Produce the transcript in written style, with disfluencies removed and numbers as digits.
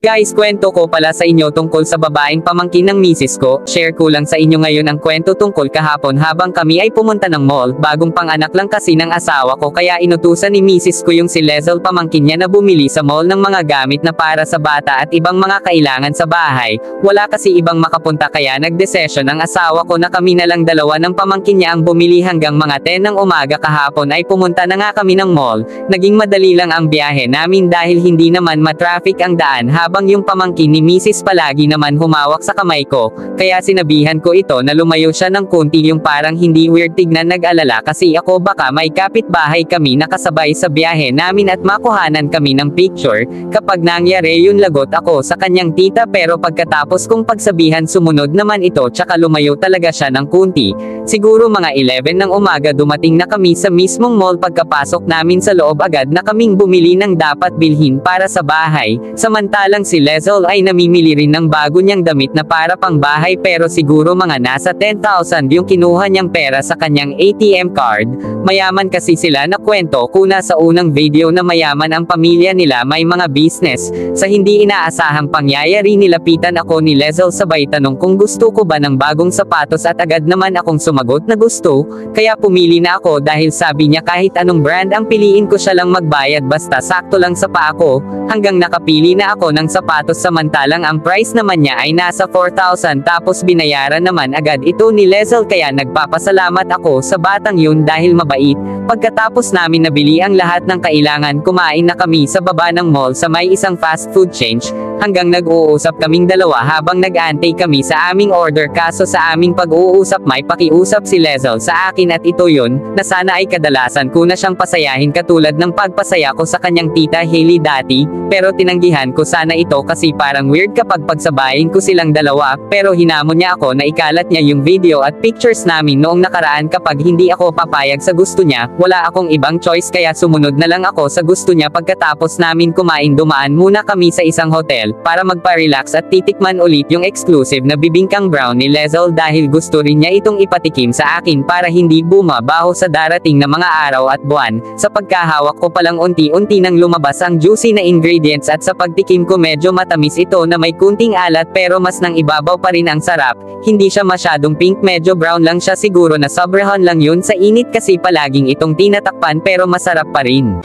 Guys, kwento ko pala sa inyo tungkol sa babaeng pamangkin ng misis ko. Share ko lang sa inyo ngayon ang kwento tungkol kahapon habang kami ay pumunta ng mall. Bagong panganak lang kasi ng asawa ko kaya inutusan ni misis ko yung si Lezel pamangkin niya na bumili sa mall ng mga gamit na para sa bata at ibang mga kailangan sa bahay. Wala kasi ibang makapunta kaya nagdesisyon ang asawa ko na kami na lang dalawa ng pamangkin niya ang bumili hanggang mga 10 ng umaga kahapon ay pumunta na nga kami ng mall. Naging madali lang ang biyahe namin dahil hindi naman matraffic ang daan habang yung pamangkin ni Mrs. palagi naman humawak sa kamay ko, kaya sinabihan ko ito na lumayo siya ng konti yung parang hindi weird tignan nag-alala kasi ako baka may kapitbahay kami nakasabay sa biyahe namin at makuhanan kami ng picture, kapag nangyari yun lagot ako sa kanyang tita pero pagkatapos kong pagsabihan sumunod naman ito tsaka lumayo talaga siya ng konti. Siguro mga 11 ng umaga dumating na kami sa mismong mall pagkapasok namin sa loob agad na kaming bumili ng dapat bilhin para sa bahay, samantalang si Lezel ay namimili rin ng bago niyang damit na para pang bahay pero siguro mga nasa 10,000 yung kinuha niyang pera sa kanyang ATM card. Mayaman kasi sila na kwento ko na sa unang video na mayaman ang pamilya nila may mga business. Sa hindi inaasahang pangyayari nilapitan ako ni Lezel sabay tanong kung gusto ko ba ng bagong sapatos at agad naman akong sumagot na gusto, kaya pumili na ako dahil sabi niya kahit anong brand ang piliin ko siya lang magbayad basta sakto lang sa paa ko, hanggang nakapili na ako ng sapatos samantalang ang price naman niya ay nasa 4,000 tapos binayaran naman agad ito ni Lezel kaya nagpapasalamat ako sa batang yun dahil mabait. Pagkatapos namin nabili ang lahat ng kailangan kumain na kami sa baba ng mall sa may isang fast food chain, hanggang nag-uusap kaming dalawa habang nag-aantay kami sa aming order kaso sa aming pag-uusap may pakiusap si Lezel sa akin at ito yun, na sana ay kadalasan ko na siyang pasayahin katulad ng pagpasaya ko sa kanyang tita Hailey dati, pero tinanggihan ko sana ito kasi parang weird kapag pagsabayin ko silang dalawa, pero hinamon niya ako na ikalat niya yung video at pictures namin noong nakaraan kapag hindi ako papayag sa gusto niya, wala akong ibang choice kaya sumunod na lang ako sa gusto niya pagkatapos namin kumain dumaan muna kami sa isang hotel, para magpa-relax at titikman ulit yung exclusive na bibingkang brown ni Lezel dahil gusto rin niya itong ipatikim sa akin para hindi bumabaho sa darating na mga araw at buwan. Sa pagkahawak ko palang unti-unti nang lumabas ang juicy na ingredients at sa pagtikim ko medyo matamis ito na may kunting alat pero mas nang ibabaw pa rin ang sarap, hindi siya masyadong pink medyo brown lang siya siguro na sobrahan lang yun sa init kasi palaging itong tinatakpan pero masarap pa rin.